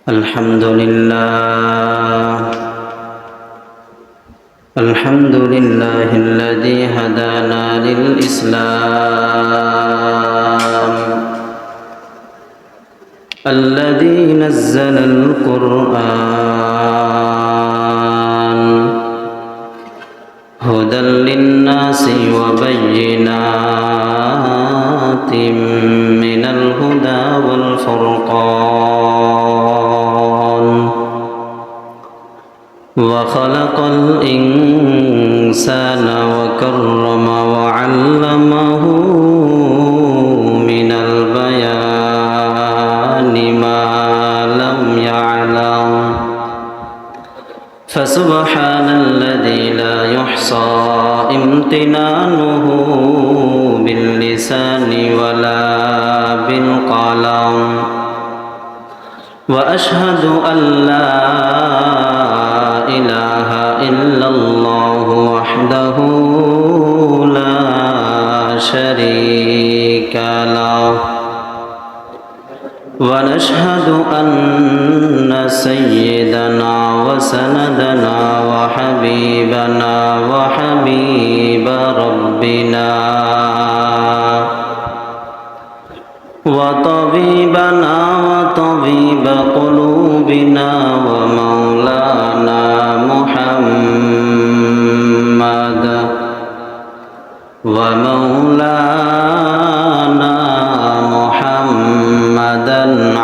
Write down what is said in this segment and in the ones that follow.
الحمد لله الذي هدانا للإسلام، الذي نزل القرآن هدى للناس وبينات من الهدى والفرقان، وخلق الإنسان وكرم وعلمه من البيان ما لم يعلم، فسبحان الذي لا يحصى امتنانه باللسان ولا بالقلم، وأشهد أن لا إله إلا الله وحده لا شريك له، ونشهد أن سيدنا وسندنا وحبيبنا وحبيب ربنا وطبيبنا وطبيب قلوبنا ومولانا محمد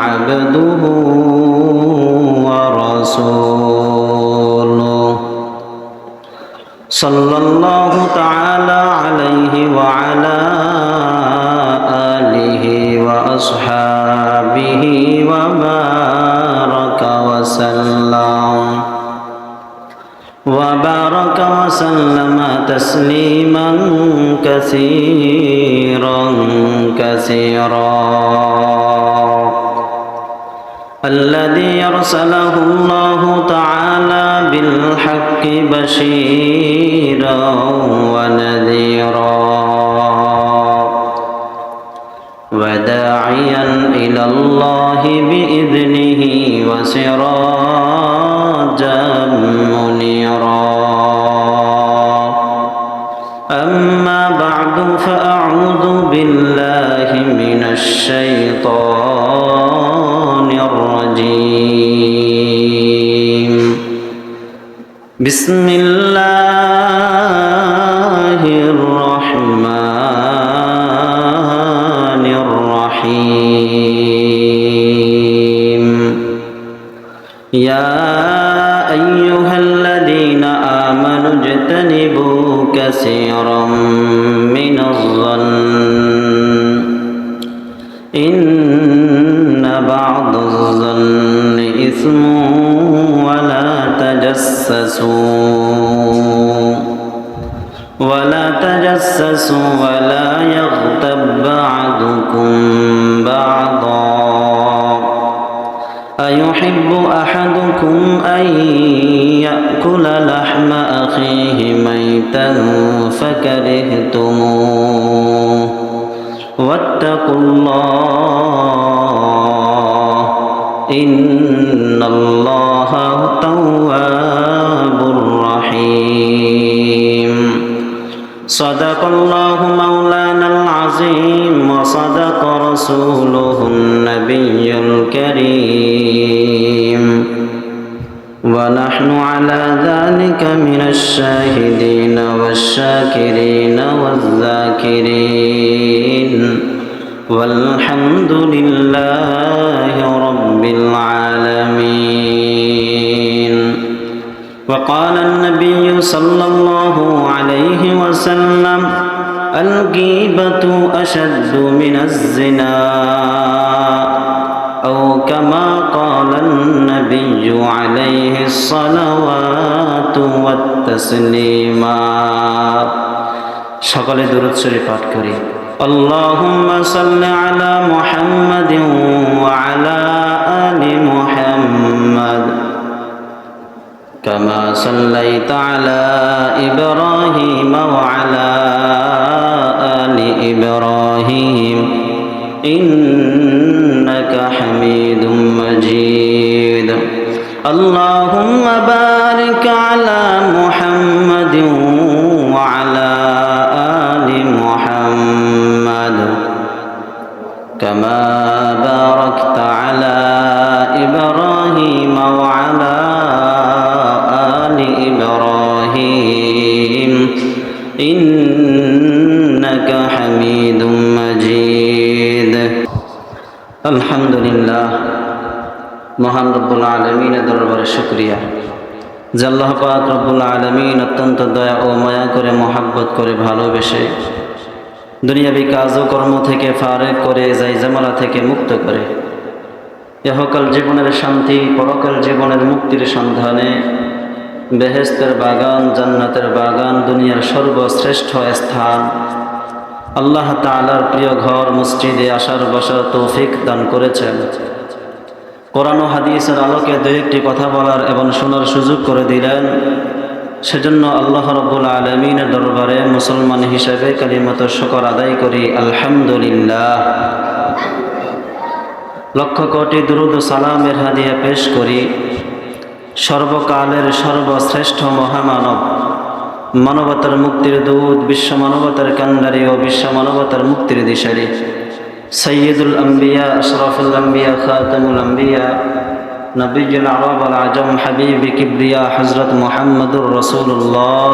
عبده ورسوله، صلى الله تعالى عليه وعلى آله وأصحابه وبارك وسلم تسليما كثيرا الذي أرسله الله تعالى بالحق بشيرا ونذيرا وداعيا إلى الله بإذنه وسراجا منيرا. أما بعد، فأعوذ بالله من الشيطان الرجيم. بسم الله الرحمن الرحيم. يا أيها الذين آمنوا اجتنبوا كثيرا من الظن إن بعض الظن إثم، ولا تجسسوا ولا يغتب بعضكم بعضا، أيحب أحدكم أن يأكل لحم أخيه ميتا فكرهتموه، واتقوا الله إن الله تواب رحيم. صدق الله مولانا العظيم، وصدق رسوله النبي الكريم، ونحن على ذلك من الشاهدين والشاكرين والذاكرين، والحمد لله رب العالمين. وقال النبي صلى الله عليه وسلم: الغيبة أشد من الزنا، أو كما قال النبي عليه الصلوات والتسليمات. সকলে দুরূদ শরীফ পাঠ করি। اللهم صل على محمد وعلى آل محمد كما صليت على إبراهيم وعلى آل إبراهيم إنك حميد مجيد. اللهم بارك على محمد وعلى آل محمد كما باركت على إبراهيم وعلى آل إبراهيم إنك حميد مجيد الحمد لله মহান রব্বুল আলামিনের দরবারে শুকরিয়া যে আল্লাহ পাক রব্বুল আলামিন অত্যন্ত দয়া ও মায়া করে মহাব্বত করে ভালোবেসে দুনিয়াবি কাজ ও কর্ম থেকে ফারেক করে জাইজামালা থেকে মুক্ত করে ইহকাল জীবনের শান্তি পরকাল জীবনের মুক্তির সন্ধানে বেহেশতের বাগান জান্নাতের বাগান দুনিয়ার সর্বশ্রেষ্ঠ স্থান আল্লাহ তাআলার প্রিয় ঘর মসজিদে আসার বসার তৌফিক দান করেছেন। কোরআন ও হাদিসের আলোকে দু একটি কথা বলার এবং শোনার সুযোগ করে দিলেন। সেজন্য আল্লাহ রাব্বুল আলামিনের দরবারে মুসলমান হিসেবে কালিমাত শুকর আদায় করি আলহামদুলিল্লাহ। লক্ষ কোটি দুরূদ ও সালামের হাদিয়া পেশ করি সর্বকালের সর্বশ্রেষ্ঠ মহামানব, মানবতার মুক্তির দূত, বিশ্ব মানবতার কান্ডারি ও বিশ্ব মানবতার মুক্তির দিশারি সৈয়দুল আম্বিয়া আশরাফুল আম্বিয়া খাতামুল আম্বিয়া নবীজুল আরব ওয়াল আজম হাবিবি কিবরিয়া হযরত মুহাম্মদুর রাসূলুল্লাহ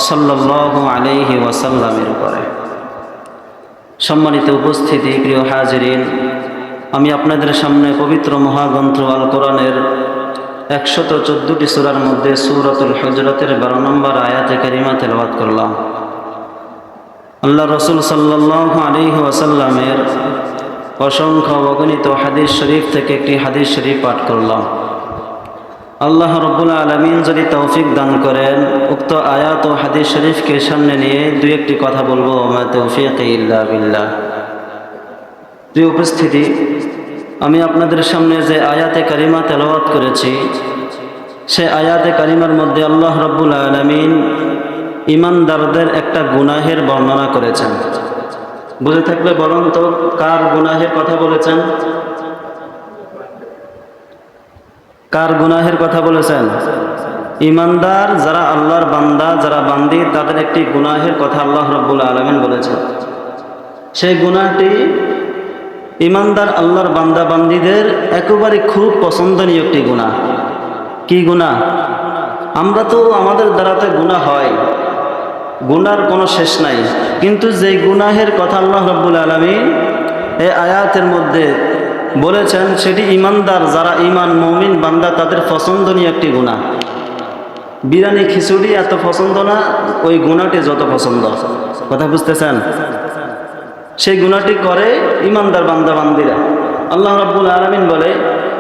সাল্লাল্লাহু আলাইহি ওয়াসাল্লামের উপরে। সম্মানিত উপস্থিতি, প্রিয় হাজিরিন, আমি আপনাদের সামনে পবিত্র মহাগ্রন্থ আল কোরআনের 114টি সূরার মধ্যে সূরাতুল হুজরাতের 12 নম্বর আয়াতে কারিমা তেলাওয়াত করলাম। আল্লাহ রাসূল সাল্লাল্লাহু আলাইহি ওয়াসাল্লামের অসংখ্য অগণিত হাদিস শরীফ থেকে একটি হাদিস শরীফ পাঠ করলাম। আল্লাহ রাব্বুল আলামিন যদি তৌফিক দান করেন উক্ত আয়াত ও হাদিস শরীফকে সামনে নিয়ে দুই একটি কথা বলবো। ওয়া তৌফিক ইল্লা বিল্লাহ। প্রিয় উপস্থিতি, আমি আপনাদের সামনে যে আয়াতে কারিমা তেলাওয়াত করেছি সে আয়াতে কারিমার মধ্যে আল্লাহ রাব্বুল আলামিন ঈমানদারদের একটা গুনাহের বর্ণনা করেছেন। বুঝে থাকলে বলুন তো কার গুনাহের কথা বলেছেন? কার গুনাহের কথা বলেছেন? ঈমানদার যারা আল্লাহর বান্দা, যারা বান্দি, তাদের একটি গুনাহের কথা আল্লাহ রাব্বুল আলামিন বলেছেন। সেই গুনাহটি ঈমানদার আল্লাহর বান্দা বান্দিদের একেবারে খুব পছন্দনীয় একটি গুনাহ। কি গুনাহ? আমরা তো আমাদের দ্বারাতে গুনাহ হয়, গুনার কোনো শেষ নাই, কিন্তু যেই গুনাহের কথা আল্লাহ রাব্বুল আলামিন এই আয়াতের মধ্যে বলেছেন সেটি ঈমানদার যারা ঈমান মুমিন বান্দা তাদের পছন্দনীয় একটি গুনাহ। বিরিয়ানি খিচুড়ি এত পছন্দ না, ওই গুনাহটি যত পছন্দ। কথা বুঝতেছেন? সেই গুনাহটি করে ঈমানদার বান্দা বান্দিরা। আল্লাহ রাব্বুল আলামিন বলে,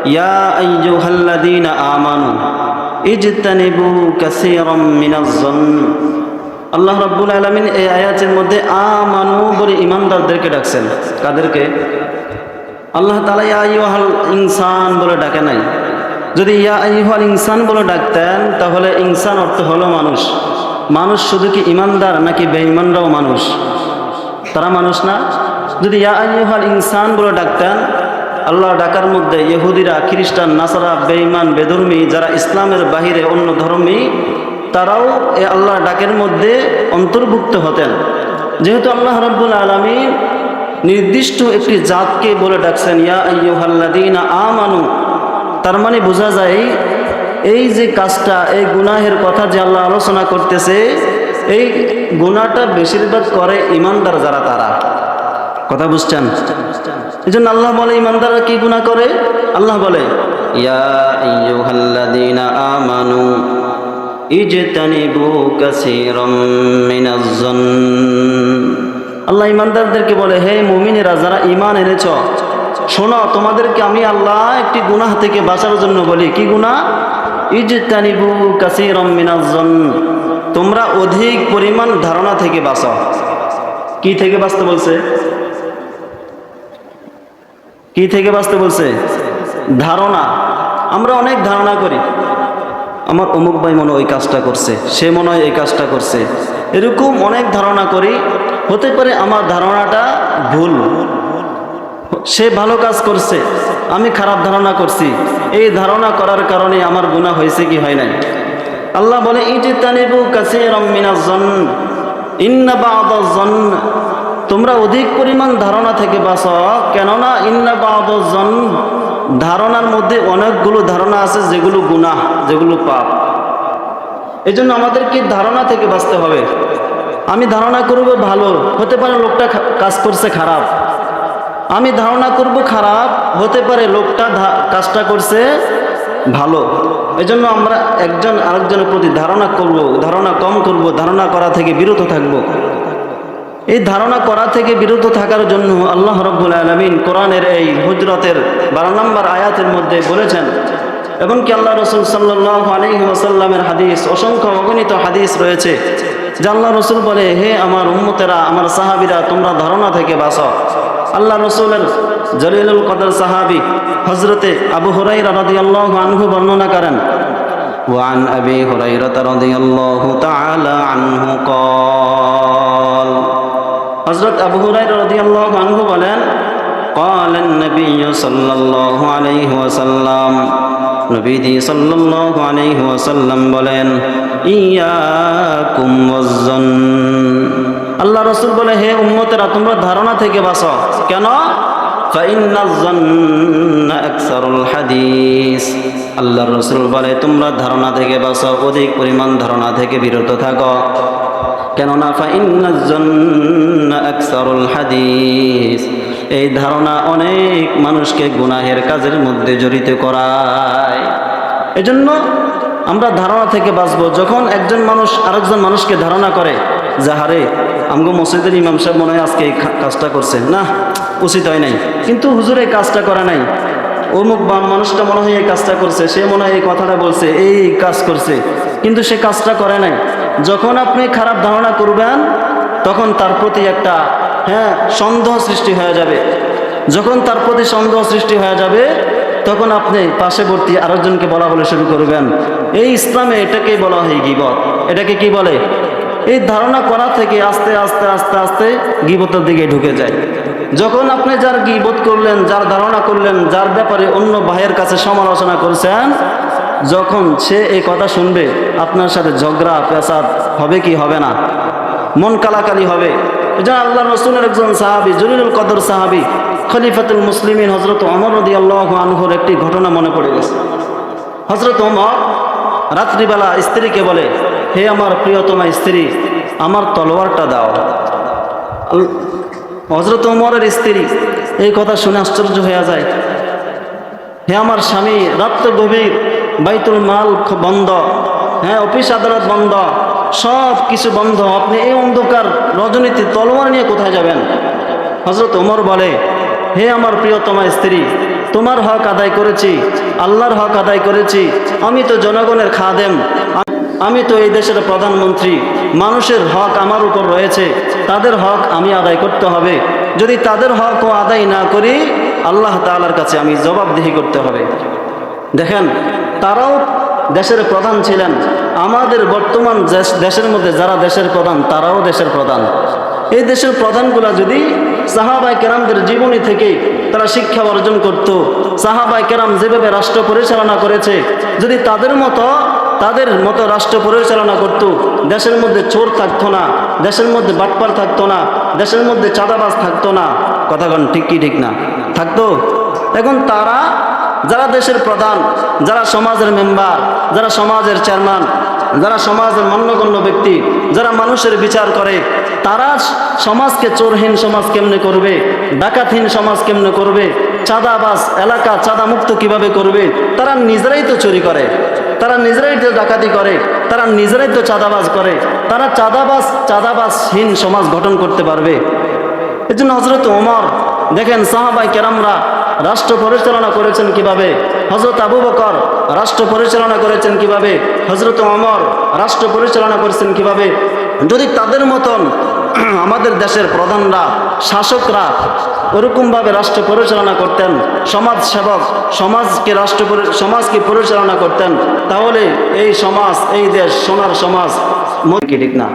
ইয়া আইয়ুহাল্লাযীনা আমানু ইজতানিবু কাসীরাম মিনাজ-যন্ন। আল্লাহ রাব্বুল আলামিন এই আয়াতের মধ্যে আমানু বলে ঈমানদারদেরকে ডাকছেন। কাদেরকে? আল্লাহ তাআলা ইয়া আইয়ুহাল ইনসান বলে ডাকে নাই। যদি ইয়া আইয়ুহাল ইনসান বলে ডাকতেন তাহলে ইনসান অর্থ হলো মানুষ। মানুষ শুধু কি ঈমানদার নাকি বেঈমানরাও মানুষ? তারা মানুষ না? যদি ইয়া আইয়ুহাল ইনসান বলে ডাকতেন, আল্লাহ ডাকার মধ্যে ইহুদিরা, খ্রিস্টান, নাসারা, বেঈমান, বেধর্মী যারা ইসলামের বাহিরে অন্য ধর্মী তারাও এ আল্লাহ ডাকের মধ্যে অন্তর্ভুক্ত হতেন। যেহেতু আল্লাহ রাব্বুল আলামিন নির্দিষ্ট একটি জাতকে বলে ডাকছেন ইয়া আইয়ুহাল্লাযীনা আমানু, তার মানে বোঝা যায় এই যে কাজটা, এই গুনাহের কথা যে আল্লাহ আলোচনা করতেছে, এই গুনাহটা বেশিরভাগ করে ঈমানদার যারা তারা। কথা বুঝছেন? এই জন্য আল্লাহ বলে ঈমানদাররা কি গুনাহ করে? আল্লাহ বলে ইয়া আইয়ুহাল্লাযীনা আমানু ইজতানিবু কাসীরাম মিনাজ-যন্ন। আল্লাহ ঈমানদারদেরকে বলে, হে মুমিনেরা যারা ঈমান এনেছ, শোনো তোমাদেরকে আমি আল্লাহ একটি গুনাহ থেকে বাঁচার জন্য বলি। কি গুনাহ? ইজতানিবু কাসীরাম মিনাজ-যন্ন, তোমরা অধিক পরিমাণ ধারণা থেকে বাঁচো। কি থেকে বাঁচতে বলছে? কি থেকে বাঁচতে বলছে? ধারণা। আমরা অনেক ধারণা করি, আমার অমুক ভাই মনে হয় ওই কাজটা করছে, সে মনে হয় এই কাজটা করছে, এরকম অনেক ধারণা করি। হতে পারে আমার ধারণাটা ভুল, সে ভালো কাজ করছে, আমি খারাপ ধারণা করছি, এই ধারণা করার কারণে আমার গুনাহ হয়েছে কি হয় নাই? আল্লাহ বলে ইজতানিবু কাসীরাম মিনাজ-যন্ন ইন্না বা'দাজ-যন্ন, তোমরা অধিক পরিমাণ ধারণা থেকে বাঁচো, কেননা ইন্না বা'দাজ-যন্ন, ধারণার মধ্যে অনেকগুলো ধারণা আছে যেগুলো গুনাহ, যেগুলো পাপ। এই জন্য আমাদেরকে ধারণা থেকে বাঁচতে হবে। আমি ধারণা করব ভালো, হতে পারে লোকটা কাজ করছে খারাপ। আমি ধারণা করব খারাপ, হতে পারে লোকটা কাজটা করছে ভালো। এই জন্য আমরা একজন আরেকজনের প্রতি ধারণা করব, ধারণা কম করব, ধারণা করা থেকে বিরত থাকব। এই ধারণা করা থেকে বিরত থাকার জন্য আল্লাহ রাব্বুল আলামিন কোরআনের এই হুজরাতের 12 নম্বর আয়াতের মধ্যে বলেছেন, এবং কি আল্লাহ রাসূল সাল্লাল্লাহু আলাইহি ওয়াসাল্লামের হাদিস, অসংখ্য অগণিত হাদিস রয়েছে যে আল্লাহ রাসূল বলে, হে আমার উম্মতেরা, আমার সাহাবীরা, তোমরা ধারণা থেকে বাঁচো। আল্লাহ রাসূলের জলিলুল কদর সাহাবী হযরতে আবু হুরায়রা রাদিয়াল্লাহু আনহু বর্ণনা করেন, ওয়ান আবি হুরায়রা রাদিয়াল্লাহু তাআলা আনহু قال, হযরত আবু হুরায়রা রাদিয়াল্লাহু আনহু বলেন, قال النبي صلى الله عليه وسلم, নবীজি সাল্লাল্লাহু আলাইহি ওয়াসাল্লাম বলেন, ইয়াকুম ওয়াজ-যন্ন, আল্লাহ রাসূল বলে, হে উম্মতেরা, তোমরা ধারণা থেকে বাঁচো। কেন? ফাইন্নাজ-যন্না আকসারুল হাদিস, আল্লাহ রাসূল বলে তোমরা ধারণা থেকে বাঁচো, অধিক পরিমাণ ধারণা থেকে বিরত থাকো। কেননা ফাইন্নাজ-যন্না আকসারুল হাদিস, এই ধারণা অনেক মানুষকে গুনাহের কাজের মধ্যে জড়িত করায়। এজন্য আমরা ধারণা থেকে বাঁচবো। যখন একজন মানুষ আরেকজন মানুষকে ধারণা করে, যাহারে আমগো মসজিদের ইমাম সাহেব মনে হয় আজকে এই কাজটা করছে, না উচিত হয় নাই, কিন্তু হুজুর এই কাজটা করে নাই, অমুক মানুষটা মনে হয় এই কাজটা করছে, সে মনে হয় এই কথাটা বলছে, এই কাজ করছে, কিন্তু সে কাজটা করে নাই। যখন আপনি খারাপ ধারণা করবেন, তখন তার প্রতি একটা সন্দেহ সৃষ্টি হয়ে যাবে। যখন তার প্রতি সন্দেহ সৃষ্টি হয়ে যাবে, তখন আপনি পার্শ্ববর্তী আরেকজনকে বলা বলে শুরু করবেন। এই ইসলামে এটাকে বলা হয় গীবত। এটাকে কি বলে? এই ধারণা করা থেকে আস্তে আস্তে আস্তে আস্তে গীবতের দিকে ঢুকে যায়। যখন আপনি যার গীবত করলেন, যার ধারণা করলেন, যার ব্যাপারে অন্য ভাইয়ের কাছে সমালোচনা করছেন, যখন সে এই কথা শুনবে, আপনার সাথে ঝগড়া পেশাদ হবে কি হবে না? মন কালাকালি হবে। এটা আল্লাহ রাসূলের একজন সাহাবী, জলিলুল কদর সাহাবী, খলিফাতুল মুসলিমিন হযরত ওমর রাদিয়াল্লাহু আনহুর একটি ঘটনা মনে পড়ে গেছে। হযরত ওমর রাত্রিবেলা স্ত্রীকে বলে, হে আমার প্রিয়তমা স্ত্রী, আমার তলোয়ারটা দাও। হযরত ওমরের স্ত্রী এই কথা শুনে আশ্চর্য হয়ে যায়। হে আমার স্বামী, রাত্র গভীর, বাইতুল মাল বন্ধ, অফিস আদালত বন্ধ, সব কিছু বন্ধ, আপনি এই অন্ধকার রজনীতে তলোয়ার নিয়ে কোথায় যাবেন? হযরত ওমর বলে, হে আমার প্রিয়তমা স্ত্রী, তোমার হক আদায় করেছি, আল্লাহর হক আদায় করেছি, আমি তো জনগণের খাদেম, আমি তো এই দেশের প্রধানমন্ত্রী, মানুষের হক আমার উপর রয়েছে, তাদের হক আমি আদায় করতে হবে। যদি তাদের হকও আদায় না করি, আল্লাহ তাআলার কাছে আমি জবাবদিহি করতে হবে। দেখেন, তারাও দেশের প্রধান ছিলেন। আমাদের বর্তমান দেশের মধ্যে যারা দেশের প্রধান, তারাও দেশের প্রধান। এই দেশের প্রধানগুলা যদি সাহাবায়ে কেরামদের জীবনী থেকে তারা শিক্ষা অর্জন করত, সাহাবায়ে কেরাম যেভাবে রাষ্ট্র পরিচালনা করেছে, যদি তাদের মতো রাষ্ট্র পরিচালনা করত, দেশের মধ্যে চোর থাকতো না, দেশের মধ্যে বাটপার থাকতো না, দেশের মধ্যে চাঁদাবাজ থাকতো না। কথাগণ ঠিক কি ঠিক না? থাকতো। এখন তারা যারা দেশের প্রধান, যারা সমাজের মেম্বার, যারা সমাজের চেয়ারম্যান, যারা সমাজের মান্যগণ্য ব্যক্তি, যারা মানুষের বিচার করে, তারা সমাজকে চোরহীন সমাজ কেমনে করবে, ডাকাতহীন সমাজ কেমনে করবে, চাঁদাবাজ এলাকা চাঁদা মুক্ত কিভাবে করবে, তারা নিজেরাই তো চুরি করে, তারা নিজেরাই তো ডাকাতি করে, তারা নিজেরাই তো চাঁদাবাজ করে, তারা চাঁদাবাজহীন সমাজ গঠন করতে পারবে। এই জন্য হযরত ওমর দেখেন, সাহাবায়ে কেরামরা রাষ্ট্র পরিচালনা করেছেন কিভাবে, হযরত আবু বকর রাষ্ট্র পরিচালনা করেছেন কিভাবে, হযরত ওমর রাষ্ট্র পরিচালনা করেছেন কিভাবে। যদি তাদের মতন আমাদের দেশের প্রধানরা, শাসকরা ওরকমভাবে রাষ্ট্র পরিচালনা করতেন, সমাজ সেবক সমাজকে পরিচালনা করতেন, তাহলে এই সমাজ, এই দেশ সোনার সমাজ। কি ঠিক না?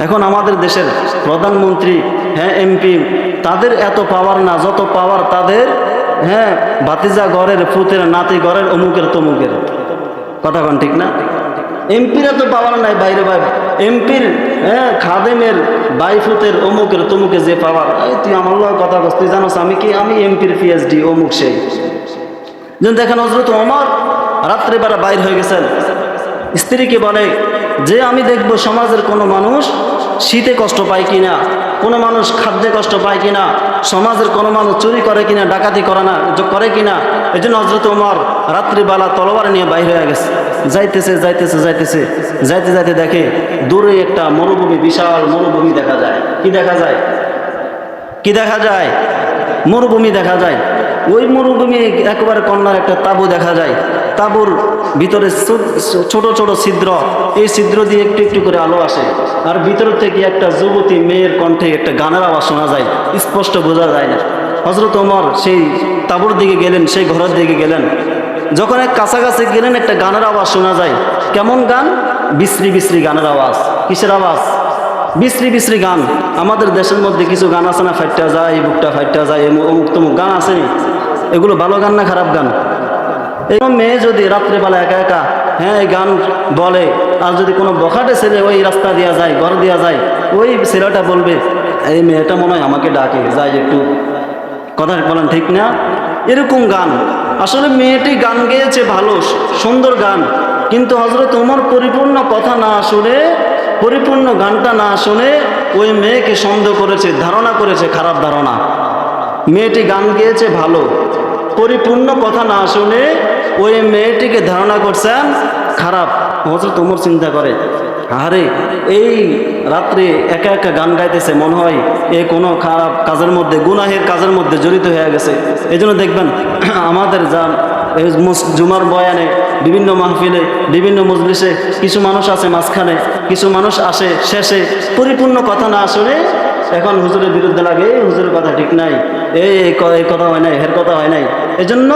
এখন আমাদের দেশের প্রধানমন্ত্রী, এমপি, তাদের এত পাওয়ার না, যত পাওয়ার তাদের হ্যাঁ ভাতিজা ঘরের, ফুতের নাতি ঘরের, অমুকের তমুকের। কথা কন ঠিক না? এমপিরা তো পাওয়ার নাই বাইরে বাইরে, এমপির হ্যাঁ খাদেমের বাইফুতের অমুকের তমুকে যে পাওয়ার, এই তুই আমার লগে কথা বলছিস, তুই জানোস আমি কি, আমি এমপির পিএইচডি অমুক সেই। যেন দেখেন হযরত ওমর রাত্রিবেলা বাইর হয়ে গেছেন, স্ত্রীকে বলে যে আমি দেখব সমাজের কোনো মানুষ শীতে কষ্ট পায় কিনা, কোনো মানুষ খাদ্যে কষ্ট পায় কিনা, সমাজের কোনো মানুষ চুরি করে কিনা, ডাকাতি করে কিনা। এই জন্য হযরত ওমর রাত্রিবেলা তলোয়ার নিয়ে বাইর হয়ে গেছে, যাইতেছে যাইতেছে যাইতেছে, যাইতে যাইতে দেখে দূরে একটা মরুভূমি, বিশাল মরুভূমি দেখা যায়। কি দেখা যায়? কি দেখা যায়? মরুভূমি দেখা যায়। ওই মরুভূমি একেবারে কন্যার একটা তাঁবু দেখা যায়, তাঁবুর ভিতরে ছোট ছোট ছিদ্র, এই ছিদ্র দিয়ে একটু একটু করে আলো আসে, আর ভিতর থেকে একটা যুবতী মেয়ের কণ্ঠে একটা গানের আওয়াজ শোনা যায়, স্পষ্ট বোঝা যায় না। হযরত ওমর সেই তাঁবুর দিকে গেলেন, সেই ঘরের দিকে গেলেন। যখন এক কাছাকাছি গেলেন একটা গানের আওয়াজ শোনা যায়। কেমন গান? বিশ্রী বিশ্রী গানের আওয়াজ। কিসের আওয়াজ? বিশ্রী বিশ্রী গান। আমাদের দেশের মধ্যে কিছু গান আছে না, ফাইটটা যায়, বুকটা ফাইটটা যায়, অমুক তমুক গান আছে, এগুলো ভালো গান না খারাপ গান? এই মেয়ে যদি রাত্রেবেলা একা একা হ্যাঁ এই গান বলে, আর যদি কোনো বখাটে ছেলে ওই রাস্তা দিয়া যায়, ঘর দিয়া যায়, ওই ছেলেটা বলবে এই মেয়েটা মনে হয় আমাকে ডাকে, যাই একটু। কথা বলেন ঠিক না? এরকম গান। আসলে মেয়েটি গান গেয়েছে ভালো, সুন্দর গান, কিন্তু হযরত ওমর পরিপূর্ণ কথা না শুনে, পরিপূর্ণ গানটা না শুনে ওই মেয়েকে সন্দেহ করেছে, ধারণা করেছে, খারাপ ধারণা। মেয়েটি গান গেয়েছে ভালো, পরিপূর্ণ কথা না শুনে ওই মেয়েটিকে ধারণা করছেন খারাপ। হযরত ওমর চিন্তা করে, আরে এই রাত্রে একা একা গান গাইতেছে, মনে হয় এ কোনো খারাপ কাজের মধ্যে, গুনাহের কাজের মধ্যে জড়িত হয়ে গেছে। এই জন্য দেখবেন আমাদের যা জুমার বয়ানে, বিভিন্ন মাহফিলে, বিভিন্ন মজলিসে কিছু মানুষ আছে মাঝখানে, কিছু মানুষ আসে শেষে, পরিপূর্ণ কথা না শুনে এখন হুজুরের বিরুদ্ধে লাগে, হুজুরের কথা ঠিক নাই, এই কথা হয় নাই, এর কথা হয় নাই। এই জন্য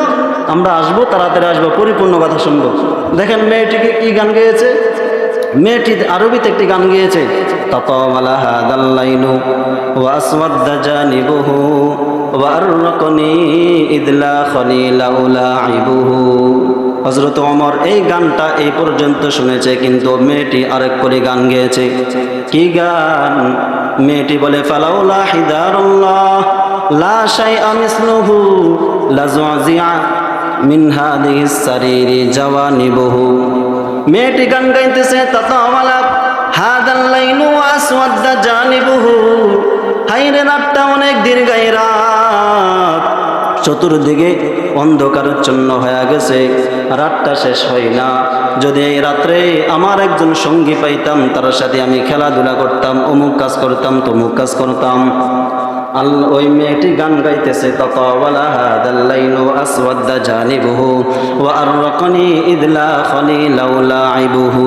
আমরা আসবো, তাড়াতাড়ি আসবো, পরিপূর্ণ কথা শুনবো। দেখেন মেয়েটিকে কি গান গেয়েছে? মেয়েটি আরবিতে একটি গান গেয়েছে, তাতাওয়ালা হাদাল লাইলু ওয়া আসওয়াদা জানিবুহু ওয়া আররাকনি ইদলা খলিলা উলাইবুহু। হযরত ওমর এই গানটা এই পর্যন্ত শুনেছে, কিন্তু মেয়েটি আরেক করে গান গেয়েছে। কি গান? মেয়েটি বলে ফালাউলা হিদারুল্লাহ লা শাইআ মিসলুহু লাযুযিআ মিন হাদিহিস সারিরি জাওয়ানিবুহু। মেয়েটি গান গাইতেছে, তাতাওয়ালা হাদাল লাইলু ওয়া আসওয়াদা জানিবুহু। হাইরে রাতটা অনেক দীর্ঘায় রাত, চতুর্দিকে অন্ধকারাচ্ছন্ন হয়ে গেছে, রাতটা শেষ হয় না। যদি এই রাত্রে আমার একজন সঙ্গী পাইতাম, তার সাথে আমি খেলাধুলা করতাম, অমুক কাজ করতাম, তমুক কাজ করতাম। আল্লাহ ওই মেয়েটি গান গাইতেছে, তাতাওয়ালা হাদাল লাইলু আসওয়াদা জানিবুহু ওয়া আররাকনি ইদলা খলিলা উলাইবুহু।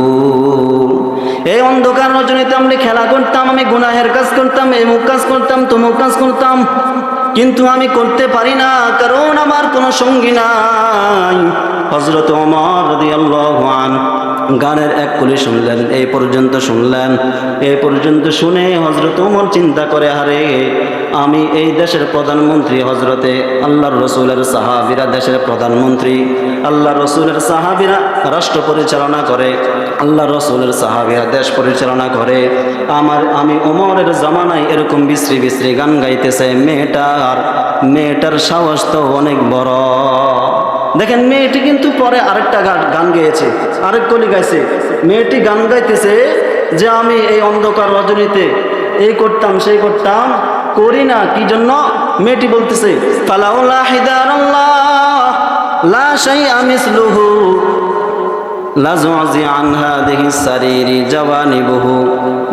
এই অন্ধকার রজনীতে আমি খেলা করতাম, আমি গুনাহের কাজ করতাম, অমুক কাজ করতাম, তমুক কাজ করতাম, কিন্তু আমি করতে পারি না, কারণ আমার কোনো সঙ্গী নাই। হযরত ওমর রাদিয়াল্লাহু আনহু গানের এক কলি শুনলেন, এই পর্যন্ত শুনলেন। এই পর্যন্ত শুনে হযরত ওমর চিন্তা করে, আরে আমি এই দেশের প্রধানমন্ত্রী, হযরতে আল্লাহর রসুলের সাহাবীরা দেশের প্রধানমন্ত্রী, আল্লাহর রসুলের সাহাবীরা রাষ্ট্র পরিচালনা করে, আল্লাহর রসুলের সাহাবীরা দেশ পরিচালনা করে। আমি ওমরের জামানায় এরকম বিশ্রী বিশ্রী গান গাইতেছে, মেয়েটার সাহস তো অনেক বড়। দেখেন মেয়েটি কিন্তু পরে আরেকটা গান গেয়েছে, আরেক কলি গাইছে। মেয়েটি গান গাইতেছে যে আমি এই অন্ধকার রজনীতে এই করতাম, সেই করতাম, করি না। কি জন্য? মেয়েটি বলতেছে ফালাউলা হিদারাল্লাহ লা শাইআ মিসলুহু লাযুযি আন হাদিহিস সারিরি জাওয়ানিবুহু।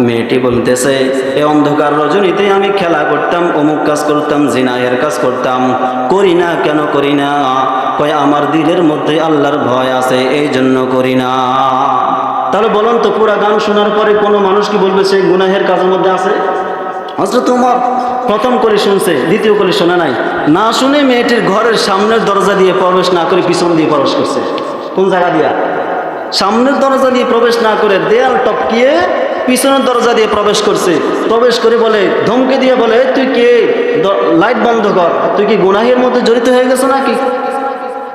মেয়েটি বলতেছে এই অন্ধকার রজনীতে আমি খেলা করতাম, অমুক কাজ করতাম, জিনাহের কাজ করতাম, করি না। কেন করি না? কয় আমার দিলের মধ্যে আল্লাহর ভয় আছে, এই জন্য করি না। তাহলে বলুন তো, পুরা গান শোনার পরে কোনো মানুষ কি বলবে সে গুনাহের কাজের মধ্যে আছে? হযরত ওমর প্রথম করে শুনছে, দ্বিতীয় করে শোনা নাই। না শুনে মেয়েটির ঘরের সামনের দরজা দিয়ে প্রবেশ না করে পিছন দিয়ে প্রবেশ করছে। কোন জায়গা দিয়া? সামনের দরজা দিয়ে প্রবেশ না করে দেয়াল টপকিয়ে পিছনের দরজা দিয়ে প্রবেশ করছে, প্রবেশ করে বলে, ধমকে দিয়ে বলে, তুই কে, লাইট বন্ধ কর, তুই কি গুনাহের মধ্যে জড়িত হয়ে গেছো নাকি?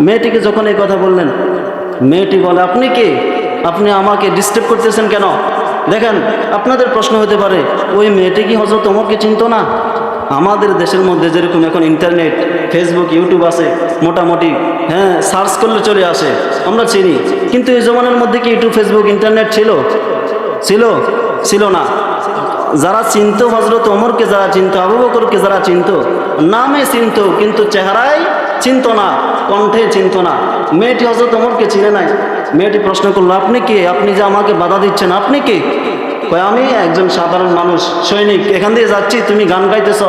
মেয়েটিকে যখন এই কথা বললেন, মেয়েটি বলে, আপনি কে, আপনি আমাকে ডিস্টার্ব করতেছেন কেন? দেখেন, আপনাদের প্রশ্ন হতে পারে, ওই মেয়েটি কি হযরত ওমরকে চিনত না? আমাদের দেশের মধ্যে যেরকম এখন ইন্টারনেট, ফেসবুক, ইউটিউব আছে, মোটামুটি হ্যাঁ সার্চ করলে চলে আসে, আমরা চিনি। কিন্তু এই জমানার মধ্যে কি ইউটিউব, ফেসবুক, ইন্টারনেট ছিল? ছিল? ছিল না। যারা চিনত হযরত ওমরকে, যারা চিনত আবু বকরকে, যারা চিনত, নামে চিনত কিন্তু চেহারায় চিনত না, কণ্ঠে চিনত না। মেয়েটি হযরত ওমরকে চিনে নাই। মেয়েটি প্রশ্ন করলো, আপনি কে, আপনি যে আমাকে বাধা দিচ্ছেন, আপনি কে? কয়, আমি একজন সাধারণ মানুষ, সৈনিক, এখান দিয়ে যাচ্ছি, তুমি গান গাইতেছ,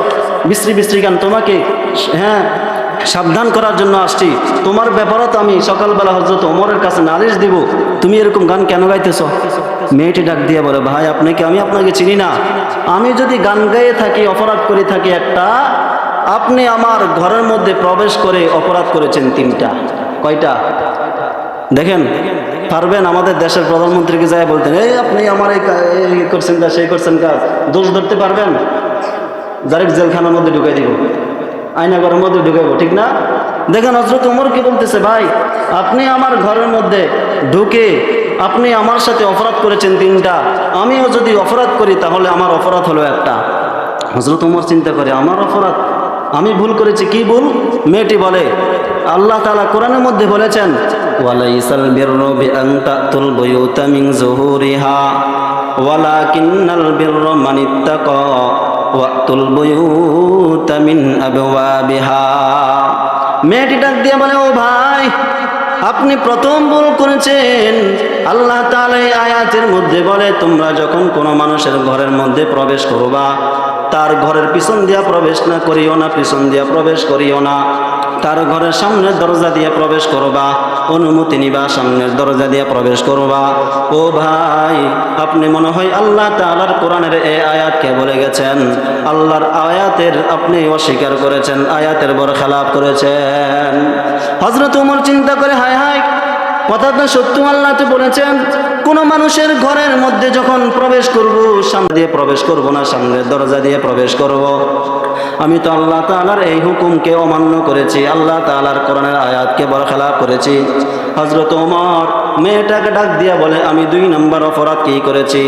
বিশ্রী বিশ্রী গান, তোমাকে হ্যাঁ সাবধান করার জন্য আসছি। তোমার ব্যাপারও তো আমি সকালবেলা হযরত ওমরের কাছে নালিশ দিব, তুমি এরকম গান কেন গাইতেছ? মেয়েটি ডাক দিয়ে বলে, ভাই আপনি কি, আমি আপনাকে চিনি না। আমি যদি গান গাইয়ে থাকি, অপরাধ করে থাকি একটা, আপনি আমার ঘরের মধ্যে প্রবেশ করে অপরাধ করেছেন 3টা। কয়টা? দেখেন, পারবেন আমাদের দেশের প্রধানমন্ত্রীকে যায় বলতেন, এই আপনি আমার এই করছেন কাজ, সেই করছেন কাজ, দোষ ধরতে পারবেন? ডাইরেক্ট জেলখানার মধ্যে ঢুকাই দিব, আয়নাঘরের মধ্যে ঢুকাইব, ঠিক না? দেখেন হযরত ওমর কি বলতেছে, ভাই আপনি আমার ঘরের মধ্যে ঢুকে আপনি আমার সাথে অপরাধ করেছেন 3টা, আমিও যদি অপরাধ করি তাহলে আমার অপরাধ হলো একটা। হযরত ওমর চিন্তা করে, আমার অপরাধ, আমি ভুল করেছি, কি ভুল? মেয়েটি বলে, আল্লাহ তাআলা কোরআনের মধ্যে বলেছেন, ওয়ালাইসাল বিররু বিআন তাতুল বুয়ুতা মিন যুহুরিহা ওয়ালাকিন্নাল বিররা মানিত্তাকা ওয়াতুল বুয়ুতা মিন আবওয়াবিহা। মেয়েটি ডাক দিয়ে বলে, ও ভাই আপনি প্রথম ভুল করেছেন। আল্লাহ তাআলা এই আয়াতের মধ্যে বলে, তোমরা যখন কোনো মানুষের ঘরের মধ্যে প্রবেশ করবা, তার ঘরের পিছন দিয়া প্রবেশ না করিও না, পিছন দিয়া প্রবেশ করিও না, তার ঘরের সামনের দরজা দিয়ে প্রবেশ করবা, অনুমতি নিবা, সামনের দরজা দিয়ে প্রবেশ করবা। ও ভাই আপনি মনে হয় আল্লাহ তাআলার কোরআনের এই আয়াতকে বলে গেছেন, আল্লাহর আয়াতের আপনি অস্বীকার করেছেন, আয়াতের বরখেলাপ করেছেন। হযরত ওমর চিন্তা করে, হায় হায়, কথা তো সত্য, আল্লাহ তো বলেছেন কোন মানুষের ঘরের মধ্যে যখন প্রবেশ করব, সামনে দিয়ে প্রবেশ করব না, সামনের দরজা দিয়ে প্রবেশ করব। আমি তো আল্লাহ তাআলার এই হুকুমকে অমান্য করেছি, আল্লাহ তাআলার কোরআনের আয়াতকে বরখেলাপ করেছি। হযরত ওমর মেয়েটাকে ডাক দিয়া বলে, আমি 2 নম্বর অপরাধ কি করেছি?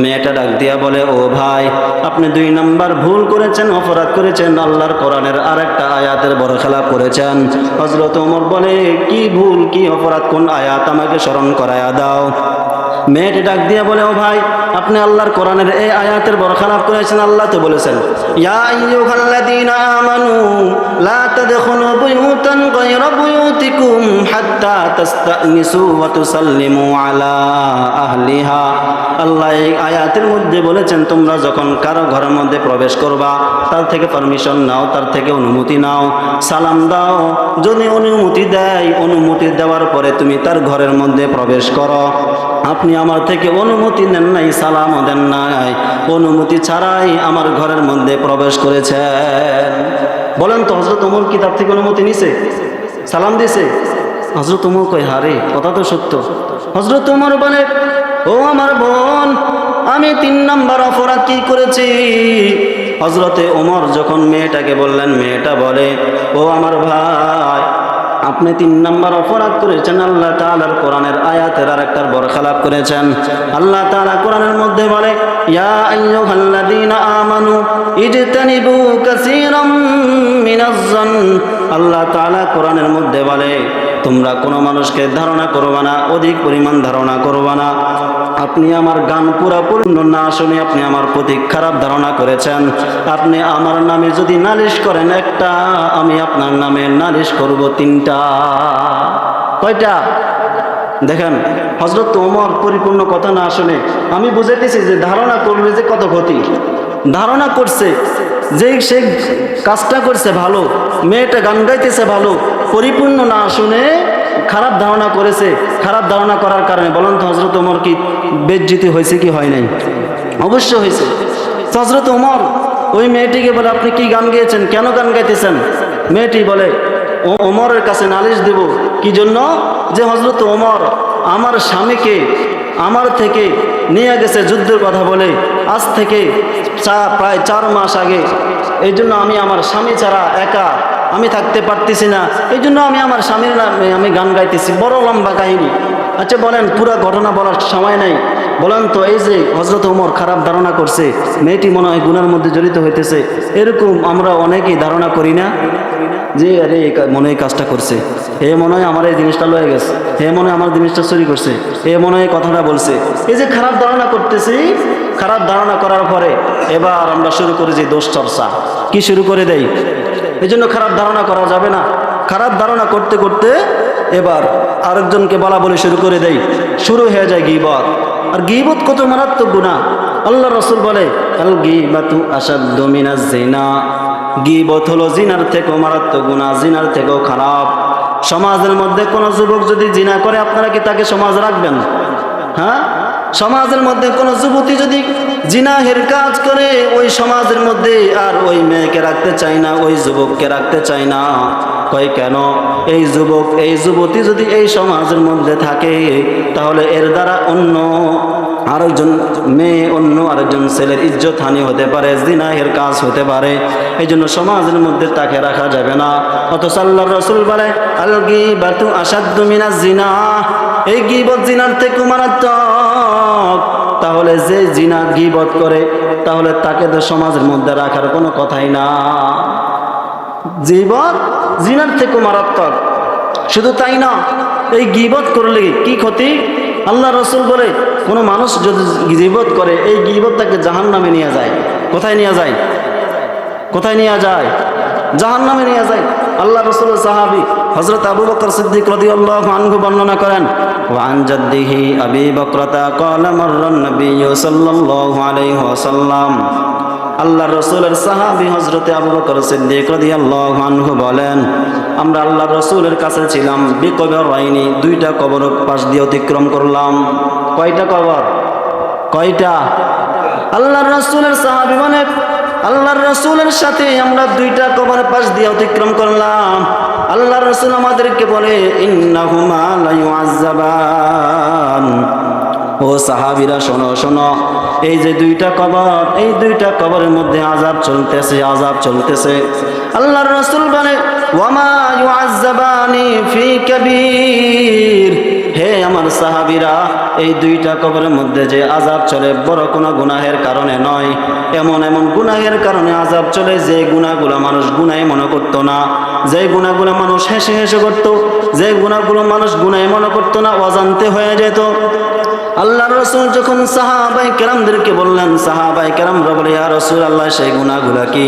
মেয়েটা ডাক দিয়া বলে, ও ভাই আপনি 2 নম্বর ভুল করেছেন, অপরাধ করেছেন, আল্লাহর কোরআনের আরেকটা আয়াতের বরখেলাপ করেছেন। হযরত ওমর বলে, কি ভুল, কি অপরাধ, কোন আয়াত আমাকে স্মরণ করায়া দাও। মেয়েটি ডাক দিয়া বলে, ও ভাই আপনি আল্লাহর কোরআনের এই আয়াতের বরখেলাপ করেছেন। আল্লাহ তো বলেছেন, ইয়া আইয়ুহাল্লাযীনা আমানু লা তাদখুলু বুয়ুতান গায়রা বুয়ুতিকুম হাত্তা তাস্তানিসু ওয়া তুসাল্লিমু আলা আহলিহা। আল্লাহ এই আয়াতের মধ্যে বলেছেন, তোমরা যখন কারো ঘরের মধ্যে প্রবেশ করবা, তার থেকে পারমিশন নাও, তার থেকে অনুমতি নাও, সালাম দাও। যদি অনুমতি দেয়, অনুমতি দেওয়ার পরে তুমি তার ঘরের মধ্যে প্রবেশ করো। আপনি আমার থেকে অনুমতি নেন নাই, সালামও দেন নাই, অনুমতি ছাড়াই আমার ঘরের মধ্যে প্রবেশ করেছেন। বলেন তো হযরত ওমর কি তার থেকে অনুমতি নিছে, সালাম দিছে? হযরত ওমর কয়, হারে কথা তো সত্য। হযরত ওমর বলে, ও আমার বোন, আমি 3 নম্বর অপরাধ কি করেছি? হযরতে ওমর যখন মেয়েটাকে বললেন, মেয়েটা বলে, ও আমার ভাই আপনি 3 নম্বর অপরাধ করেছেন, আল্লাহ তাআলার কোরআনের আয়াতের আরেকটার বরখেলাপ করেছেন। আল্লাহ তাআলা কোরআনের মধ্যে বলে, ইয়া আইয়ুহাল্লাযীনা আমানু ইজতানিবু কাসীরাম মিনাজ যন। আল্লাহ তাআলা কোরআনের মধ্যে বলে, তোমরা কোনো মানুষকে ধারণা করবা না, অধিক পরিমাণ ধারণা করবা না। আপনি আমার গান পুরাপুরি না শুনে আপনি আমার প্রতি খারাপ ধারণা করেছেন। আপনি আমার নামে যদি নালিশ করেন একটা, আমি আপনার নামে নালিশ করব 3টা। কয়টা? দেখেন হযরত ওমর পরিপূর্ণ কথা না শুনে, আমি বুঝাইতেছি যে ধারণা করলে যে কত ক্ষতি। ধারণা করছে যে সে কাজটা করছে ভালো, মেয়েটা গান গাইতেছে ভালো, পরিপূর্ণ না শুনে খারাপ ধারণা করেছে। খারাপ ধারণা করার কারণে বলেন তো হযরত ওমর কি বেজ্জিতি হয়েছে কি হয় নাই? অবশ্যই হয়েছে। হযরত ওমর ওই মেয়েটিকে বলে, আপনি কি গান গেয়েছেন, কেন গান গাইতেছেন? মেয়েটি বলে, ও ওমরের কাছে নালিশ দেব। কি জন্য? যে হযরত ওমর আমার স্বামীকে আমার থেকে নিয়ে গেছে যুদ্ধের কথা বলে, আজ থেকে প্রায় 4 মাস আগে। এই জন্য আমি আমার স্বামী ছাড়া একা আমি থাকতে পারতেছি না, এই জন্য আমি আমার স্বামীর নামে আমি গান গাইতেছি। বড় লম্বা কাহিনী। আচ্ছা বলেন, পুরো ঘটনা বলার সময় নাই। বলেন তো, এই যে হযরত ওমর খারাপ ধারণা করছে, মেয়েটি মনে হয় গুনার মধ্যে জড়িত হইতেছে, এরকম আমরা অনেকেই ধারণা করি না যে আরে মনে হয় কাজটা করছে, এ মনে হয় আমার এই জিনিসটা লয়ে গেছে, হে মনে হয় আমার জিনিসটা চুরি করছে, এ মনে হয় কথাটা বলছে। এই যে খারাপ ধারণা করতেছি, খারাপ ধারণা করার পরে এবার আমরা শুরু করি যে দোষ চর্চা। কি শুরু করে দেই? এই জন্য খারাপ ধারণা করা যাবে না। খারাপ ধারণা করতে করতে এবার আরেকজনকে বলা বলে শুরু করে দেই, শুরু হয়ে যায় গীবত। আর গীবত কত মারাত্মক গুনাহ। আল্লাহ রাসূল বলে, আল গীবাতু আশাদ্দু মিনাজ জিনা, গীবত হলো জিনার থেকেও মারাত্মক গুনাহ, জিনার থেকেও খারাপ। সমাজের মধ্যে কোনো যুবক যদি জিনা করে, আপনারা কি তাকে সমাজ রাখবেন? হ্যাঁ, সমাজের মধ্যে কোনো যুবতী যদি জিনাহের কাজ করে, ওই সমাজের মধ্যে আর ওই মেয়েকে রাখতে চায় না, ওই যুবককে রাখতে চায় না। কয় কেন? এই যুবক এই যুবতী যদি এই সমাজের মধ্যে থাকে, তাহলে এর দ্বারা অন্য আরেকজন মেয়ে, অন্য আরেকজন ছেলের ইজ্জত হানি হতে পারে, জিনাহের কাজ হতে পারে। এই জন্য সমাজের মধ্যে তাকে রাখা যাবে না। অথচ আল্লাহর রাসূল বলে, আল গীবাতু আশাদ্দু মিনাজ জিনা, এই গীবত জিনার থেকে মারাত্মক। তাহলে যে জিনা গীবত করে, তাহলে তাকে তো সমাজের মধ্যে রাখার কোনো কথাই না। গীবত জিনার থেকে মারাত্মক। শুধু তাই না, এই গীবত করলে কি ক্ষতি? আল্লাহ রাসূল বলে, কোনো মানুষ যদি গীবত করে, এই গীবত তাকে জাহান্নামে নিয়ে যায়। কোথায় নিয়ে যায়? কোথায় নিয়ে যায়? জাহান্নামে নিয়ে যায়। আল্লাহ রাসূলের সাহাবী হযরত আবু বকর সিদ্দিক রাদিয়াল্লাহু আনহু বর্ণনা করেন, ওয়া আন জাদ্দিহি আবি বকরতা ক্বালা মাররান নবিয়্যু সাল্লাল্লাহু আলাইহি ওয়াসাল্লাম। আল্লাহর রাসূলের সাহাবী হযরত আবু বকর সিদ্দিক রাদিয়াল্লাহু আনহু বলেন, আমরা আল্লাহর রাসূলের কাছে ছিলাম, বিকবরাইনি, 2টা কবর পাশ দিয়ে অতিক্রম করলাম। কয়টা কবর? কয়টা? আল্লাহর রাসূলের সাহাবী মানে আল্লাহর রাসূলের সাথে আমরা 2টা কবর পাশ দিয়ে অতিক্রম করলাম। আল্লাহর রাসূল আমাদেরকে বলে, ইন্নাহুমা লা ইউআযযাবান। ও সাহাবীরা শোনো শোনো, এই যে 2টা কবর, এই 2টা কবরের মধ্যে আযাব চলতেছে, আযাব চলতেছে। আল্লাহর রাসূল বলে, ওয়ামা ইউআযযাবানি ফি কাবীর। হে আমার সাহাবীরা, এই 2টা কবরের মধ্যে যে আযাব চলে, বড় কোনো গুনাহের কারণে নয়। এমন এমন গুনাহের কারণে আযাব চলে, যে গুনাহগুলো মানুষ গুনাহ মনে করতো না, যে গুনাহগুলো মানুষ হেসে হেসে করতো, যে গুনাহগুলো মানুষ গুনাহ মনে করতো না, অজান্তে হয়ে যেত। আল্লাহর রাসূল যখন সাহাবায়ে কেরামদেরকে বললেন, সাহাবায়ে কেরামরা বলে, ইয়া রাসূলুল্লাহ, সেই গুনাহগুলো কি?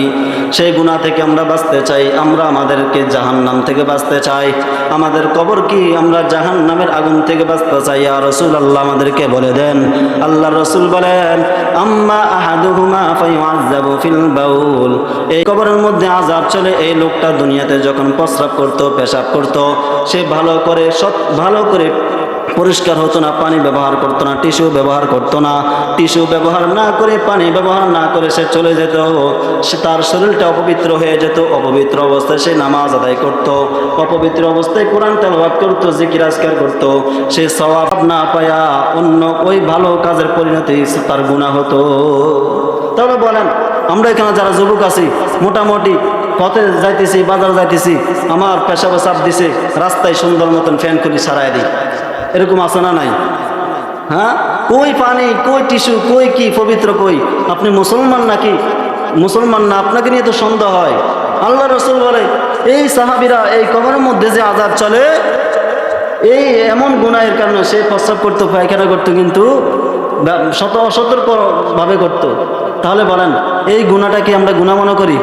সেই গুনাহ থেকে আমরা বাঁচতে চাই, আমরা আমাদেরকে জাহান্নাম থেকে বাঁচতে চাই। আমাদের কবর কি? আমরা জাহান্নামের আগুন থেকে বাঁচতে চাই। ইয়া রাসূলুল্লাহ, আমাদেরকে বলে দেন। আল্লাহর রাসূল বলেন, আম্মা আহাদুহুমা ফায়ুআযাবু ফিল বাউল। এই কবরের মধ্যে আযাব চলে, এই লোকটা দুনিয়াতে যখন প্রস্রাব করত, পেশাব করত, সে ভালো করে পরিষ্কার হতো না, পানি ব্যবহার করতো না, টিস্যু ব্যবহার করতো না। টিস্যু ব্যবহার না করে, পানি ব্যবহার না করে সে চলে যেত। সে তার শরীরটা অপবিত্র হয়ে যেত। অপবিত্র অবস্থায় সে নামাজ আদায় করত, অপবিত্র অবস্থায় কোরআন তেলাওয়াত করত, জিকির আজকার করত। সে সওয়াব না পায়া অন্য ওই ভালো কাজের পরিণতি তার গুনাহ হতো। তাহলে বলেন, আমরা এখানে যারা যুবক আছি, মোটামুটি পথে যাইতেছি, বাজার যাইতেছি, আমার পেশাবে চাপ দিছে, রাস্তায় সুন্দর মতন ফ্যান খুলি সারাই দিই, এরকম আছে না নাই? হ্যাঁ, কই পানি, কই টিস্যু, কই কি পবিত্র, কই? আপনি মুসলমান নাকি? মুসলমান না, আপনাকে নিয়ে তো সন্দেহ হয়। আল্লাহ রাসূল বলে, এই সাহাবীরা এই কবরের মধ্যে যে আযাব চলে, এই এমন গুনাহের কারণে সে প্রস্রাব করতো, পায়খানা করতো, কিন্তু অসতর্কভাবে করতো। তাহলে বলেন, এই গুনাহটা কি আমরা গুনাহ মনে করি?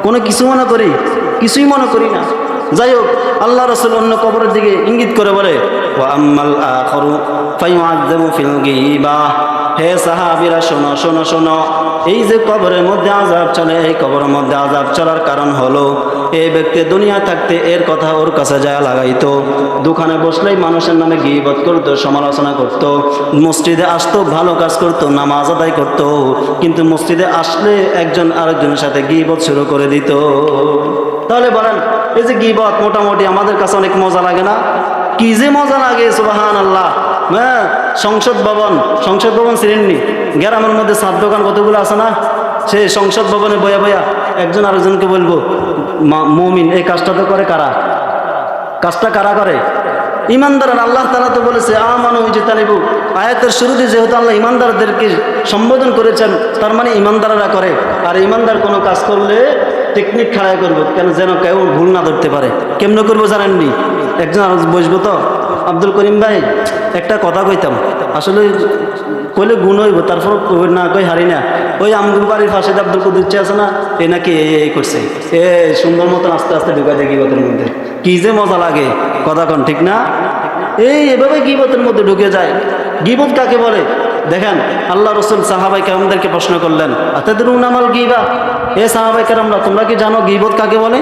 কোনো কিছু মনে করি? কিছুই মনে করি না। যাই হোক, আল্লাহ রাসূল অন্য কবরের দিকে ইঙ্গিত করে বলে, ওয়া আম্মাল আখিরু ফায়ুআযযাবু ফিল গীবাহ। হে সাহাবীরা, শোনো শোনো শোনো, এই যে কবরের মধ্যে আযাব চলে, এই কবরের মধ্যে আযাব চলার কারণ হলো, এই ব্যক্তি দুনিয়া থাকতে এর কথা ওর কাছে যায় লাগাইতো, দোকানে বসলেই মানুষের নামে গীবত করতো, সমালোচনা করতো, মসজিদে আসতো, ভালো কাজ করতো, নামাজ আদায় করতো, কিন্তু মসজিদে আসলে একজন আরেকজনের সাথে গীবত শুরু করে দিত। তাহলে বলেন, এই যে গীবত মোটামুটি আমাদের কাছে অনেক মজা লাগে না? কি যে মজা লাগে, সুবহানাল্লাহ। হ্যাঁ, সংসদ ভবন চিনেননি? গ্রামের মধ্যে সাত দোকান কতগুলো আছে না, সেই সংসদ ভবনে বয়া বয়া একজন আরেকজনকে বলবো, মুমিন এই কাজটা তো করে কারা? কাজটা কারা করে? ইমানদার। আল্লাহ তাআলা তো বলেছে আমানু ইজতানিবু, আয়াতের শুরুতে যেহেতু আল্লাহ ইমানদারদেরকে সম্বোধন করেছেন, তার মানে ইমানদাররা করে। আর ইমানদার কোনো কাজ করলে টেকনিক খাড়াই করবো, কেন যেন কেউ ভুল না ধরতে পারে। কেমনে করবো জানেননি? একজন আর বসবো তো, আব্দুল করিম ভাই একটা কথা কইতাম, আসলে কইলে গুণ হইব, তারপর না কই হারি না। ওই আমগুল বাড়ির পাশে আব্দুল কুদ্দুস আছে না, এ নাকি এই করছে, এ সুন্দর মতন আস্তে আস্তে ঢুকা দেয় গিবতের মধ্যে। কি যে মজা লাগে, কথা কন ঠিক না? এভাবে গিবতের মধ্যে ঢুকে যায়। গিবত কাকে বলে? দেখেন, আল্লাহ রসুল সাহাবাই কেরামদেরকে প্রশ্ন করলেন, আতাদরুনা মাল গিবা, এ সাহাবাই কেরামরা তোমরা কি জানো গিবত কাকে বলে?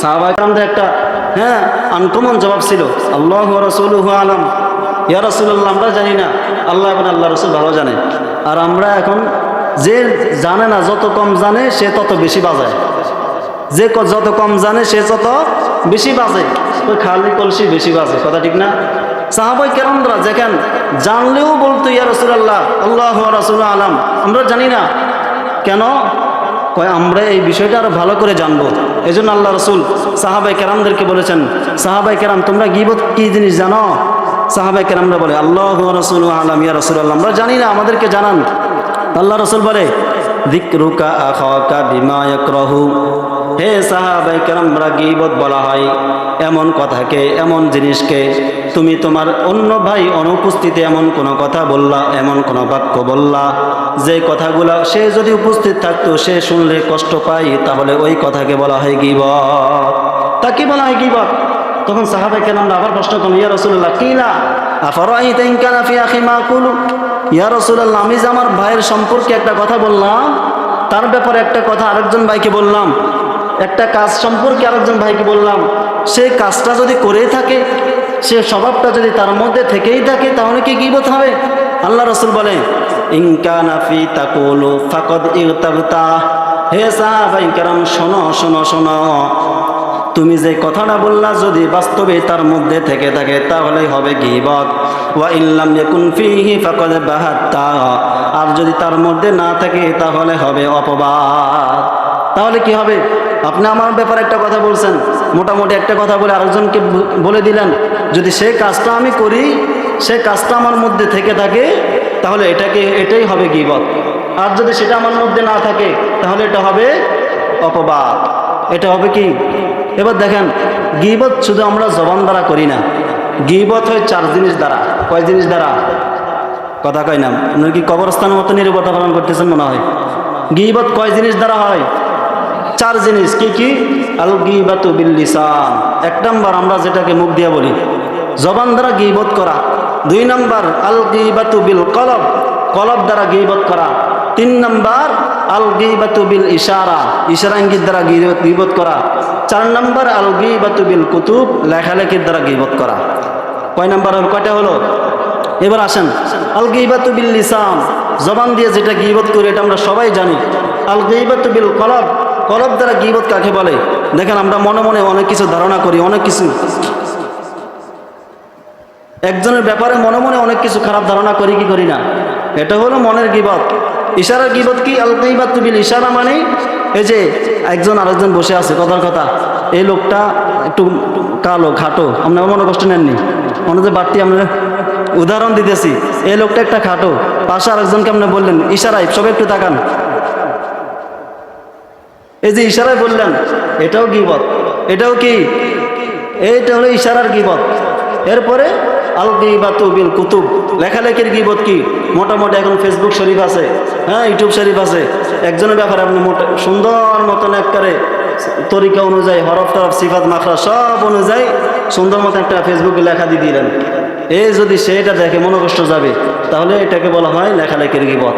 সাহাবাই কেরামদের একটা আনকমন জবাব ছিল, আল্লাহু ওয়া রাসূলুহু আলাম। ইয়া রাসূলুল্লাহ, আমরা জানি না, আল্লাহ এবং আল্লাহ রসুল ভালো জানে। আর আমরা এখন যে জানে না, যত কম জানে সে তত বেশি বাজায়, যে যত কম জানে সে তত বেশি বাজে, ওই খালি কলসি বেশি বাজে, কথা ঠিক না? সাহাবাই কেরামরা দেখেন জানলেও বলতো ইয়া রাসূলুল্লাহ, আল্লাহু ওয়া রাসূলুহু আলাম, আমরা জানি না। কেন? কয় আমরা এই বিষয়টা আরো ভালো করে জানবো। এই জন্য আল্লাহ রসুল সাহাবাই কেরামদেরকে বলেছেন, সাহাবাই কেরাম তোমরা গীবত কি জিনিস জানো? সাহাবাই কেরামরা বলে আল্লাহু ওয়া রাসূলুহু আলাম, ইয়া রাসূলুল্লাহ আমরা জানি না, আমাদেরকে জানান। আল্লাহ রসুল বলে যিকরুকা আখাকা বিমা ইয়াকরাহু, হে সাহাবাই কেরামরা, গীবত বলা হয় এমন কথাকে, এমন জিনিসকে, তুমি তোমার অন্য ভাই অনুপস্থিতি এমন কোনো কথা বললা, এমন কোনো বাক্য বললা যে কথাগুলা সে যদি উপস্থিত থাকতো সে শুনলে কষ্ট পায়, তাহলে ওই কথাকে বলা হয় গীবত। তা কি বলা হয় গীবত? তখন সাহাবায়ে কেরামরা আবার প্রশ্ন করলেন, ইয়া রাসূলুল্লাহ কিলা আফরাইতা ইন কানা ফি আখি মা কুলু, ইয়া রাসূলুল্লাহ আমি যে আমার ভাইয়ের সম্পর্কে একটা কথা বললাম, তার ব্যাপারে একটা কথা আরেকজন ভাইকে বললাম, একটা কাজ সম্পর্কে আরেকজন ভাইকে বললাম, সেই কাজটা যদি করেই থাকে, সে স্বভাবটা যদি তার মধ্যে থেকেই থাকে, তাহলে কি গীবত হবে? আল্লাহ রাসূল বলে ইন কানা ফি তাকুলু ফাকাদ ইগতাবতা, হে সাহাবায়ে কেরাম শোনো শোনো শোনো, তুমি যে কথাটা বললা যদি বাস্তবে তার মধ্যে থেকে থাকে তাহলে হবে গীবত। ওয়া ইল্লাম ইয়াকুন ফীহি ফাকাদ বাহাত্তা, আর যদি তার মধ্যে না থাকে তাহলে হবে অপবাদ। তাহলে কি হবে? আপনি আমার ব্যাপারে একটা কথা বলছেন, মোটামুটি একটা কথা বলে আরেকজনকে বলে দিলেন, যদি সেই কাজটা আমি করি, সে কাজটা আমার মধ্যে থেকে থাকে, তাহলে এটাই হবে গীবত। আর যদি সেটা আমার মধ্যে না থাকে তাহলে এটা হবে অপবাদ, এটা হবে কি? এবার দেখেন, গীবত শুধু আমরা জবান দ্বারা করি না, গীবত হয় চার জিনিস দ্বারা। কয় জিনিস দ্বারা? কথা কয় না, আপনি কি কবরস্থানের মতো নিরবতা পালন করতেছেন মনে হয়? গীবত কয় জিনিস দ্বারা হয়? চার জিনিস। কি কি? আল গীবাতু বিল লিসান, এক নাম্বার আমরা যেটাকে মুখ দিয়ে বলি, জবান দ্বারা গীবত করা। দুই নাম্বার আল গীবাতু বিল কলব, কলব দ্বারা গীবত করা। তিন নাম্বার আল গীবাতু বিল ইশারা, ইশারা ইঙ্গিত দ্বারা গীবত করা। চার নাম্বার আল গীবাতু বিল কুতুব, লেখালেখির দ্বারা গীবত করা। কয় নাম্বার হলো? কয়টা হলো? এবার আসেন, আল গীবাতু বিল লিসান, জবান দিয়ে যেটা গীবত করি এটা আমরা সবাই জানি। আল গীবাতু বিল কলব, কলব দ্বারা গীবত কাকে বলে? দেখেন আমরা মনে মনে অনেক কিছু ধারণা করি, অনেক কিছু একজনের ব্যাপারে মনে মনে অনেক কিছু খারাপ ধারণা করি কি করি না? এটা হলো মনের গীবত। ইশারার গীবত কি? আল গীবাতু বিল ইশারা মানে এই যে একজন আরেকজন বসে আছে, কথার কথা এই লোকটা একটু কালো খাটো, আপনার মনে কষ্ট নেননি, মনে যে বাড়তি আমরা উদাহরণ দিতেছি, এই লোকটা একটা খাটো, পাশে আরেকজনকে আপনি বললেন ইশারায় সবাই একটু তাকান, এই যে ইশারায় বললেন, এটাও গীবত। এটাও কি? এইটা হলো ইশারার গীবত। এরপরে আল গীবাতু বিল কুতুব, লেখালেখির গীবত কি? মোটামুটি এখন ফেসবুক শরীফ আছে, ইউটিউব শরীফ আছে, একজনের ব্যাপারে আপনি সুন্দর মতন একবারে তরিকা অনুযায়ী হরফ টরফ সিফাত মাখরা সব অনুযায়ী সুন্দর মতো একটা ফেসবুকে লেখা দিয়ে দিলেন। এই যদি সেটা দেখে মনে কষ্ট যাবে, তাহলে এটাকে বলা হয় লেখালেখির গীবত।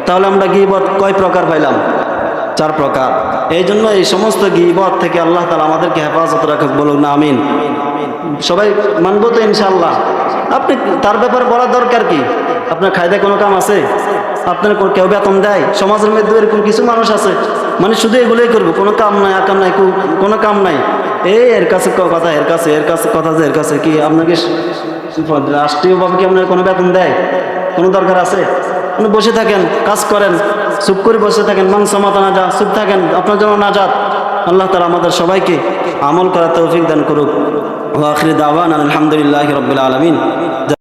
তাহলে আমরা গীবত কয় প্রকার পাইলাম? চার প্রকার। এই জন্য এই সমস্ত গীবত থেকে আল্লাহ তাআলা আমাদেরকে হেফাজত রাখুক, বলুন না আমিন। সবাই মানবো তো ইনশাআল্লাহ। আপনি তার ব্যাপারে বলার দরকার কি? আপনার খায়দায় কোনো কাম আছে? আপনার কেউ বেতন দেয়? সমাজের মধ্যে এরকম কিছু মানুষ আছে মানে শুধু এগুলোই করবো, কোনো কাম নাই, আকাম নাই, কোনো কাম নাই, এর কাছে কথা, এর কাছে কথা, যে এর কাছে কি আপনাকে রাষ্ট্রীয়ভাবে কি আপনার কোনো বেতন দেয়? কোনো দরকার আছে? আপনি বসে থাকেন, কাজ করেন, চুপ করে বসে থাকেন, মাংস মাথা না যা, চুপ থাকেন, আপনার জন্য নাজাত। আল্লাহ তাআলা আমাদের সবাইকে আমল করার তৌফিক দান করুক। ওয়া আখিরু দাওয়ানা আলহামদুলিল্লাহি রাব্বিল আলামিন।